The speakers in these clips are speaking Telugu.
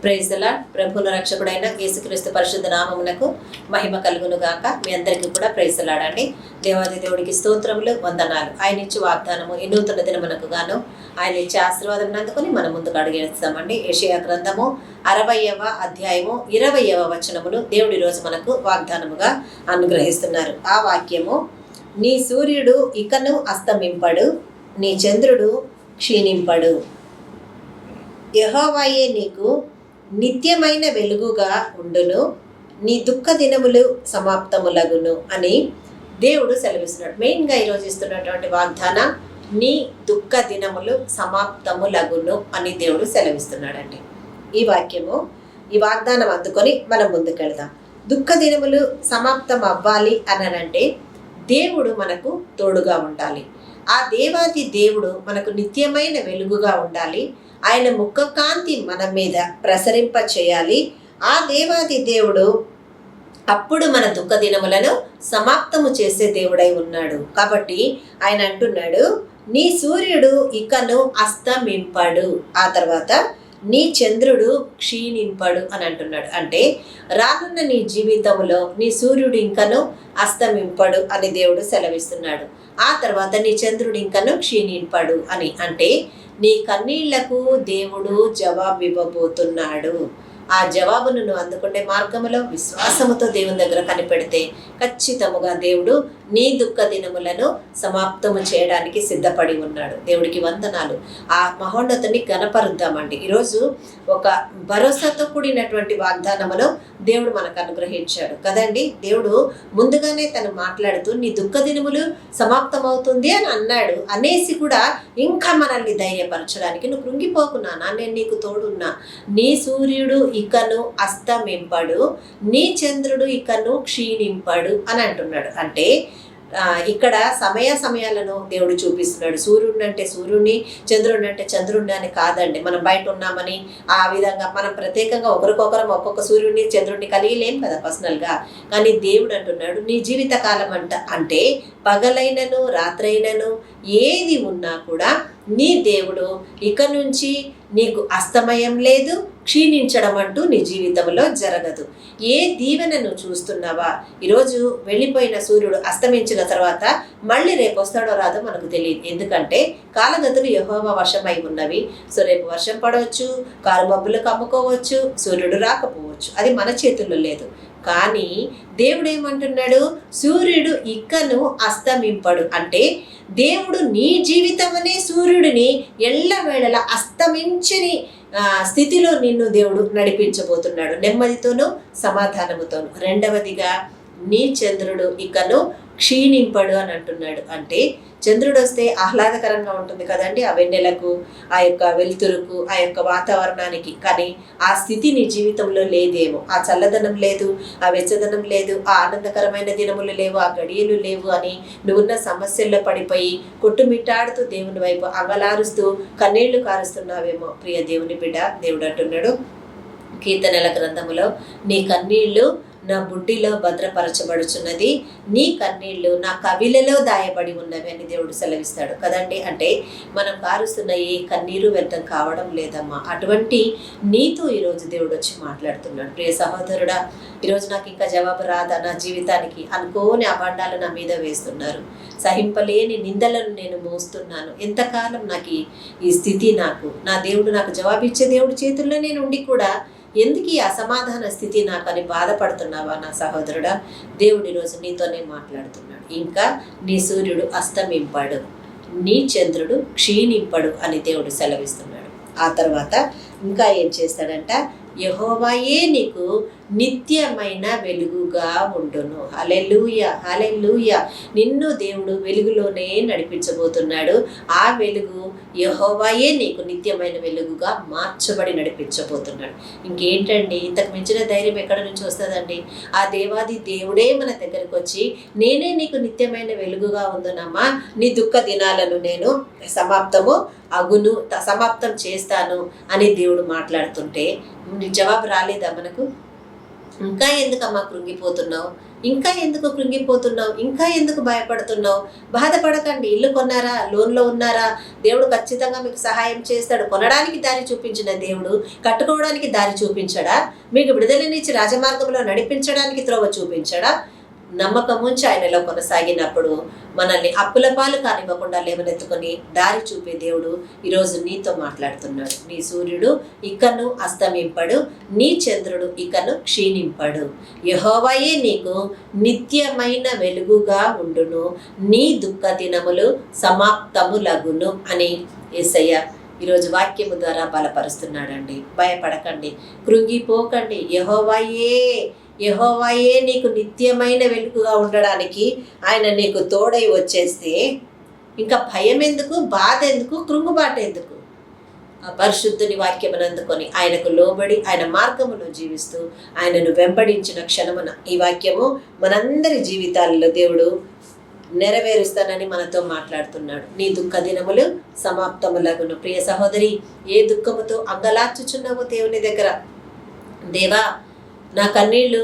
Praise the lord. ప్రభువును రక్షకుడైన యేసుక్రీస్తు పరిశుద్ధ నామమునకు మహిమ కలుగును గాక. మీ అందరికీ కూడా ప్రైజ్ ది లార్డ్ అండి. దేవాది దేవుడికి స్తోత్రములు, వందనాలు. ఆయన ఇచ్చి వాగ్దానము ఈ నూతన దినమునకు గాను ఆయన ఇచ్చే ఆశీర్వాదం అందుకొని మనం ముందుకు అడుగేస్తామండి. యెషయా గ్రంథము 60వ అధ్యాయము 20వ వచనమును దేవుడి రోజు మనకు వాగ్దానముగా అనుగ్రహిస్తున్నారు. ఆ వాక్యము, నీ సూర్యుడు ఇకను అస్తమింపడు, నీ చంద్రుడు క్షీణింపడు, యెహోవాయే నీకు నిత్యమైన వెలుగుగా ఉండును, నీ దుఃఖ దినములు సమాప్తములగును అని దేవుడు సెలవిస్తున్నాడు. మెయిన్గా ఈరోజు ఇస్తున్నటువంటి వాగ్దానం, నీ దుఃఖ దినములు సమాప్తములగును అని దేవుడు సెలవిస్తున్నాడండి. ఈ వాక్యము, ఈ వాగ్దానం అందుకొని మనం ముందుకెళ్దాం. దుఃఖ దినములు సమాప్తం అవ్వాలి అనంటే దేవుడు మనకు తోడుగా ఉండాలి. ఆ దేవాది దేవుడు మనకు నిత్యమైన వెలుగుగా ఉండాలి. ఆయన ముఖ కాంతి మన మీద ప్రసరింప చేయాలి. ఆ దేవాది దేవుడు అప్పుడు మన దుఃఖ దినములను సమాప్తము చేసే దేవుడై ఉన్నాడు. కాబట్టి ఆయన అంటున్నాడు, నీ సూర్యుడు ఇకను అస్తమింపడు, ఆ తర్వాత నీ చంద్రుడు క్షీణింపడు అని అంటున్నాడు. అంటే రానున్న నీ జీవితంలో నీ సూర్యుడు ఇంకను అస్తమింపడు అని దేవుడు సెలవిస్తున్నాడు. ఆ తర్వాత నీ చంద్రుడు ఇంకను క్షీణింపడు అని అంటే నీ కన్నీళ్లకు దేవుడు జవాబు ఇవ్వబోతున్నాడు. ఆ జవాబును నువ్వు అందుకుంటే మార్గములో విశ్వాసముతో దేవుని దగ్గర కనిపెడితే ఖచ్చితముగా దేవుడు నీ దుఃఖ దినములను సమాప్తము చేయడానికి సిద్ధపడి ఉన్నాడు. దేవుడికి వందనాలు. ఆ మహోన్నతుని గణపరుద్దామండి. ఈరోజు ఒక భరోసాతో కూడినటువంటి వాగ్దానమును దేవుడు మనకు అనుగ్రహించాడు కదండి. దేవుడు ముందుగానే తను మాట్లాడుతూ నీ దుఃఖ దినములు సమాప్తమవుతుంది అని అన్నాడు. అనేసి కూడా ఇంకా మనల్ని ధైర్యపరచడానికి, నువ్వు కృంగిపోకు నాన్న, నేను నీకు తోడున్నా, నీ సూర్యుడు ఇకను అస్తమింపడు, నీ చంద్రుడు ఇకను క్షీణింపడు అని అంటున్నాడు. అంటే ఇక్కడ సమయాలను దేవుడు చూపిస్తున్నాడు. సూర్యుడిని అంటే సూర్యుడిని, చంద్రుడిని అంటే చంద్రుడిని అని కాదండి. మనం బయట ఉన్నామని ఆ విధంగా మనం ప్రత్యేకంగా ఒకరికొకరం ఒక్కొక్క సూర్యుడిని చంద్రుడిని కలిగి లేం కదా పర్సనల్గా. కానీ దేవుడు అంటున్నాడు, నీ జీవిత కాలం అంటే పగలైనను రాత్రైనను ఏది ఉన్నా కూడా నీ దేవుడు ఇక నుంచి నీకు అస్తమయం లేదు, క్షీణించడం అంటూ నీ జీవితంలో జరగదు. ఏ దీవెనను చూస్తున్నావా? ఈరోజు వెళ్ళిపోయిన సూర్యుడు అస్తమించిన తర్వాత మళ్ళీ రేపు వస్తాడో రాదో మనకు తెలియదు. ఎందుకంటే కాలగతులు యెహోవా వశమై ఉన్నవి. సో రేపు వర్షం పడవచ్చు, కారు మబ్బులు కమ్ముకోవచ్చు, సూర్యుడు రాకపోవచ్చు. అది మన చేతుల్లో లేదు. కానీ దేవుడు ఏమంటున్నాడు, సూర్యుడు ఇకను అస్తమింపడు. అంటే దేవుడు నీ జీవితమనే సూర్యుడిని ఎల్లవేళలా అస్తమించని స్థితిలో నిన్ను దేవుడు నడిపించబోతున్నాడు, నెమ్మదితోనూ సమాధానముతోనూ. రెండవదిగా, నీ చంద్రుడు ఇకను క్షీణింపడు అని అంటున్నాడు. అంటే చంద్రుడు వస్తే ఆహ్లాదకరంగా ఉంటుంది కదండి, ఆ వెన్నెలకు, ఆ యొక్క వెలుతురుకు, ఆ యొక్క వాతావరణానికి. కానీ ఆ స్థితి నీ జీవితంలో లేదేమో. ఆ చల్లదనం లేదు, ఆ వెచ్చదనం లేదు, ఆ ఆనందకరమైన దినములు లేవు, ఆ గడియలు లేవు అని నువ్వున్న సమస్యల్లో పడిపోయి కొట్టుమిట్టాడుతూ దేవుని వైపు అంగలారుస్తూ కన్నీళ్లు కారుస్తున్నావేమో ప్రియ దేవుని బిడ్డ. దేవుడు అంటున్నాడు కీర్తనల గ్రంథములో, నీ కన్నీళ్లు నా బుడ్డిలో భద్రపరచబడుచున్నది, నీ కన్నీళ్లు నా కవిలలో దాయబడి ఉన్నవి అని దేవుడు సెలవిస్తాడు కదండి. అంటే మనం కారుస్తున్న ఏ కన్నీరు వ్యర్థం కావడం లేదమ్మా. అటువంటి నీతో ఈరోజు దేవుడు వచ్చి మాట్లాడుతున్నాడు. ప్రియ సహోదరుడా, ఈరోజు నాకు ఇంకా జవాబు రాదా నా జీవితానికి? అనుకోని అభండాలు నా మీద వేస్తున్నారు, సహింపలేని నిందలను నేను మోస్తున్నాను. ఎంతకాలం నాకు ఈ స్థితి? నా దేవుడు నాకు జవాబిచ్చే దేవుడు చేతుల్లో నేను ఉండి కూడా ఎందుకు ఈ అసమాధాన స్థితి నాకు అని బాధపడుతున్నావా నా సహోదరుడా? దేవుడు ఈరోజు నీతోనే మాట్లాడుతున్నాడు. ఇంకా నీ సూర్యుడు అస్తమింపడు, నీ చంద్రుడు క్షీణింపడు అని దేవుడు సెలవిస్తున్నాడు. ఆ తర్వాత ఇంకా ఏం చేస్తాడంట, యెహోవాయే నీకు నిత్యమైన వెలుగుగా ఉండును. హల్లెలూయా, హల్లెలూయా. నిన్ను దేవుడు వెలుగులోనే నడిపించబోతున్నాడు. ఆ వెలుగు యెహోవాయే నీకు నిత్యమైన వెలుగుగా మార్చబడి నడిపించబోతున్నాడు. ఇంకేంటండి, ఇంతకు మించిన ధైర్యం ఎక్కడి నుంచి వస్తుందండి? ఆ దేవాది దేవుడే మన దగ్గరకు వచ్చి, నేనే నీకు నిత్యమైన వెలుగుగా ఉందునమ్మా, నీ దుఃఖ దినాలను నేను సమాప్తం చేస్తాను అని దేవుడు మాట్లాడుతుంటే జవాబు రాలేదా మనకు? ఇంకా ఎందుకమ్మా కృంగిపోతున్నావు, ఇంకా ఎందుకు కృంగిపోతున్నావు, ఇంకా ఎందుకు భయపడుతున్నావు? బాధపడకండి. ఇల్లు కొన్నారా, లోన్లో ఉన్నారా, దేవుడు ఖచ్చితంగా మీకు సహాయం చేస్తాడు. కొనడానికి దారి చూపించిన దేవుడు కట్టుకోవడానికి దారి చూపించడా? మీకు విడుదలనిచ్చి రాజమార్గంలో నడిపించడానికి త్రోవ చూపించడా? నమ్మకం ఉంచి ఆయనలో కొనసాగినప్పుడు మనల్ని అప్పుల పాలు కానివ్వకుండా లేవనెత్తుకొని దారి చూపే దేవుడు ఈరోజు నీతో మాట్లాడుతున్నాడు. నీ సూర్యుడు ఇకను అస్తమింపడు, నీ చంద్రుడు ఇకను క్షీణింపడు. యెహోవాయే నీకు నిత్యమైన వెలుగుగా ఉండును, నీ దుఃఖ దినములు సమాప్తములగును అని యేసయ్య ఈరోజు వాక్యము ద్వారా బలపరుస్తున్నాడండి. భయపడకండి, కృంగిపోకండి. యెహోవాయే నీకు నిత్యమైన వెలుగుగా ఉండడానికి ఆయన నీకు తోడై వచ్చేస్తే ఇంకా భయం ఎందుకు, బాధ ఎందుకు, కృంగుబాటు ఎందుకు? ఆ పరిశుద్ధుని వాక్యమును అందుకొని ఆయనకు లోబడి ఆయన మార్గములో జీవిస్తూ ఆయనను వెంబడించిన క్షణమున ఈ వాక్యము మనందరి జీవితాలలో దేవుడు నెరవేరుస్తానని మనతో మాట్లాడుతున్నాడు. నీ దుఃఖ దినములు సమాప్తములగును. ప్రియ సహోదరి, ఏ దుఃఖముతో అంగలార్చుచున్నావో దేవుని దగ్గర, దేవా నా కన్నీళ్ళు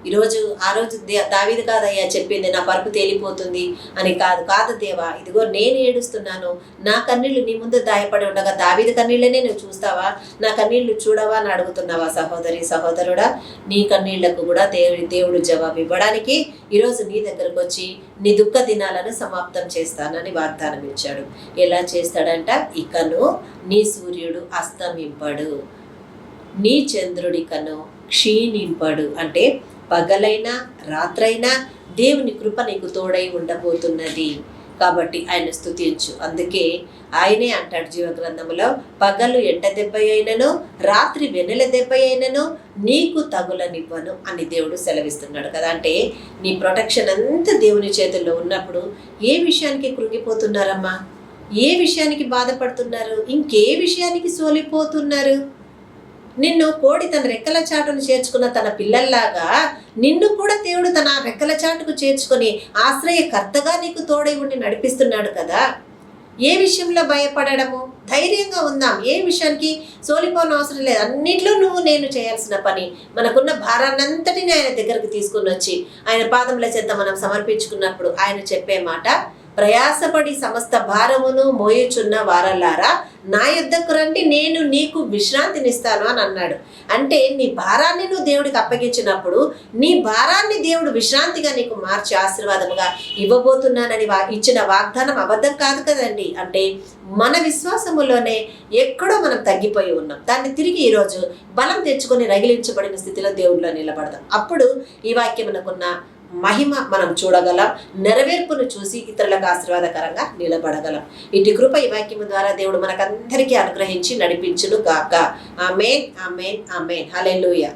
ఈరోజు ఆ రోజు దావీదు కాదయ్యా చెప్పింది నా పరుపు తేలిపోతుంది అని కాదు దేవా, ఇదిగో నేను ఏడుస్తున్నాను, నా కన్నీళ్లు నీ ముందు దాయపడి ఉండగా దావీదు కన్నీళ్ళనే నువ్వు చూస్తావా, నా కన్నీళ్లు చూడవా అని అడుగుతున్నావా? సహోదరి సహోదరుడా, నీ కన్నీళ్లకు కూడా దేవుడు జవాబు ఇవ్వడానికి ఈరోజు నీ దగ్గరకు వచ్చి నీ దుఃఖ దినాలను సమాప్తం చేస్తానని వాగ్దానం ఇచ్చాడు. ఎలా చేస్తాడంట? ఇకను నీ సూర్యుడు అస్తమింపడు, నీ చంద్రుడికను క్షీణింపడు. అంటే పగలైనా రాత్రైనా దేవుని కృప నీకు తోడై ఉండబోతున్నది కాబట్టి ఆయన స్తుతించు. అందుకే ఆయనే అంటాడు జీవగ్రంథంలో, పగలు ఎండ దెబ్బ అయినను రాత్రి వెన్నెల దెబ్బ అయినను నీకు తగులనివ్వను అని దేవుడు సెలవిస్తున్నాడు కదా. అంటే నీ ప్రొటెక్షన్ అంతా దేవుని చేతుల్లో ఉన్నప్పుడు ఏ విషయానికి కృంగిపోతున్నారమ్మా? ఏ విషయానికి బాధపడుతున్నారు? ఇంకే విషయానికి సోలిపోతున్నారు? నిన్ను కోడి తన రెక్కల చాటును చేర్చుకున్న తన పిల్లల్లాగా నిన్ను కూడా దేవుడు తన రెక్కల చాటుకు చేర్చుకొని ఆశ్రయకర్తగా నీకు తోడై ఉండి నడిపిస్తున్నాడు కదా. ఏ విషయంలో భయపడము? ధైర్యంగా ఉందాం. ఏ విషయానికి సోలిపోని అవసరం లేదు. అన్నిట్లో నేను చేయాల్సిన పని, మనకున్న భారాన్నంతటిని ఆయన దగ్గరకు తీసుకుని వచ్చి ఆయన పాదముల చెంత మనం సమర్పించుకున్నప్పుడు ఆయన చెప్పే మాట, ప్రయాసపడి సమస్త భారమును మోయుచున్న వారలారా నా యుద్ధకు రండి, నేను నీకు విశ్రాంతినిస్తాను అని అన్నాడు. అంటే నీ భారాన్ని నువ్వు దేవుడికి అప్పగించినప్పుడు నీ భారాన్ని దేవుడు విశ్రాంతిగా నీకు మార్చి ఆశీర్వాదముగా ఇవ్వబోతున్నానని ఇచ్చిన వాగ్దానం అబద్ధం కాదు కదండి. అంటే మన విశ్వాసములోనే ఎక్కడో మనం తగ్గిపోయి ఉన్నాం. దాన్ని తిరిగి ఈరోజు బలం తెచ్చుకొని రగిలించబడిన స్థితిలో దేవుడిలో నిలబడదాం. అప్పుడు ఈ వాక్యమునకున్న మహిమ మనం చూడగలం, నెరవేర్పును చూసి ఇతరులకు ఆశీర్వాదకరంగా నిలబడగలం. ఇటు కృప ఈ వాక్యము ద్వారా దేవుడు మనకందరికీ అనుగ్రహించి నడిపించును గాక. ఆమేన్, ఆమేన్, ఆమేన్. హల్లెలూయా.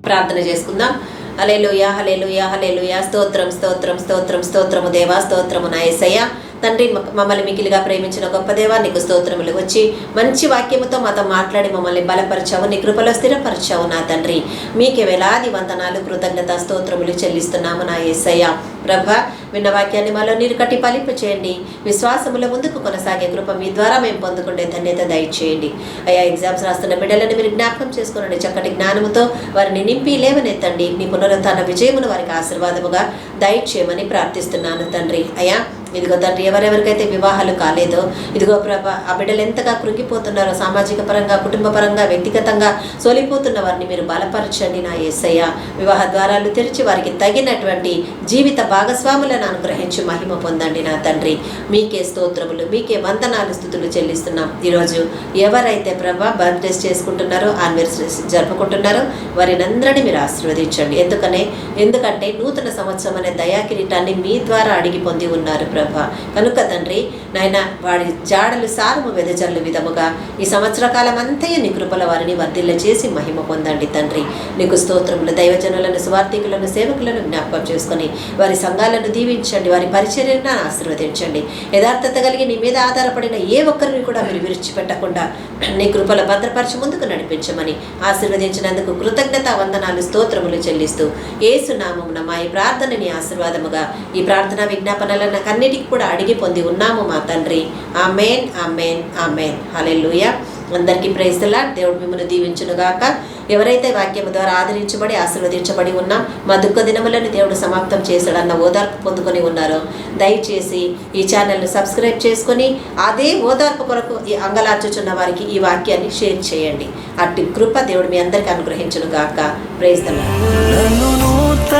ప్రార్థన చేసుకుందాం. హల్లెలూయా, హల్లెలూయా, హల్లెలూయా. స్తోత్రం, స్తోత్రం, స్తోత్రం, స్తోత్రము దేవా, స్తోత్రము నా యేసయ్య. తండ్రి, మమ్మల్ని మికిలిగా ప్రేమించిన గొప్ప దేవా, నీకు స్తోత్రములు. వచ్చి మంచి వాక్యముతో మాతో మాట్లాడి మమ్మల్ని బలపరిచావు, నీ కృపలో స్థిరపరిచావు నా తండ్రి. మీకే వేలాది వందనాలు, కృతజ్ఞత, స్తోత్రములు చెల్లిస్తున్నాము నా యేసయ్య. ప్రభా, విన్న వాక్యాన్ని మాలో నీరు కట్టి ఫలింప చేయండి. విశ్వాసముల ముందుకు కొనసాగే కృప మీ ద్వారా మేము పొందుకుంటే ధన్యత దయచేయండి. అయ్యా, ఎగ్జామ్స్ రాస్తున్న బిడ్డలను మీరు జ్ఞాపకం చేసుకునండి. చక్కటి జ్ఞానముతో వారిని నింపి లేవనెత్తండి. నీ పునరుత్థాన విజయమును వారికి ఆశీర్వాదముగా దయచేయమని ప్రార్థిస్తున్నాను తండ్రి. అయ్యా, ఇదిగో తండ్రి, ఎవరెవరికైతే వివాహాలు కాలేదో, ఇదిగో ప్రభా, ఆ బిడ్డలు ఎంతగా కృంగిపోతున్నారో, సామాజిక పరంగా, కుటుంబ పరంగా, వ్యక్తిగతంగా సోలిపోతున్న వారిని మీరు బలపరచండి నా యేసయ్య. వివాహ ద్వారాలు తెరిచి వారికి తగినటువంటి జీవిత భాగస్వాములను అనుగ్రహించి మహిమ పొందండి నా తండ్రి. మీకే స్తోత్రములు, మీకే వందనాలు, స్థుతులు చెల్లిస్తున్నాం. ఈరోజు ఎవరైతే ప్రభా బర్త్డేస్ చేసుకుంటున్నారో, యానివర్సరీస్ జరుపుకుంటున్నారో వారినందరినీ మీరు ఆశీర్వదించండి. ఎందుకంటే నూతన సంవత్సరం అనే దయాకిరీటాన్ని మీ ద్వారా అడిగి పొంది ఉన్నారు ప్రభా. కనుక తండ్రి నాయన, వాడి జాడలు సారము వెదజల్లు విధముగా ఈ సంవత్సర కాలం అంతయు నీ కృపల వారిని వర్ధిల్ల చేసి మహిమ పొందండి తండ్రి. నీకు స్తోత్రములు. దైవజనులను, సువార్థికులను, సేవకులను జ్ఞాపకం చేసుకొని వారి సంఘాలను దీవించండి, వారి పరిచర్యను ఆశీర్వదించండి. యథార్థత కలిగి నీ మీద ఆధారపడిన ఏ ఒక్కరిని కూడా మీరు విడిచిపెట్టకుండా నీ కృపల భద్రపరిచి ముందుకు నడిపించమని ఆశీర్వదించినందుకు కృతజ్ఞత వందనాలు, స్తోత్రములు చెల్లిస్తూ యేసు నామమున మా ఈ ప్రార్థనని ఆశీర్వాదముగా ఈ ప్రార్థన విజ్ఞాపనలను అన్నిటికీ కూడా అడిగి పొంది ఉన్నాము మా తండ్రి. ఆమేన్, ఆమేన్, ఆమేన్. హల్లెలూయా. అందరికీ ప్రైజ్ ది లార్డ్. దేవుడు మిమ్మల్ని దీవించునుగాక. ఎవరైతే వాక్యం ద్వారా ఆదరించబడి ఆశీర్వదించబడి ఉన్నాం, మా దుఃఖ దినములను దేవుడు సమాప్తం చేశాడన్న ఓదార్పు పొందుకొని ఉన్నారో, దయచేసి ఈ ఛానల్ను సబ్స్క్రైబ్ చేసుకొని అదే ఓదార్పు కొరకు ఈ అంగలార్చుచున్న వారికి ఈ వాక్యాన్ని షేర్ చేయండి. అట్టి కృప దేవుడు మీ అందరికీ అనుగ్రహించును గాక. Praise the lord.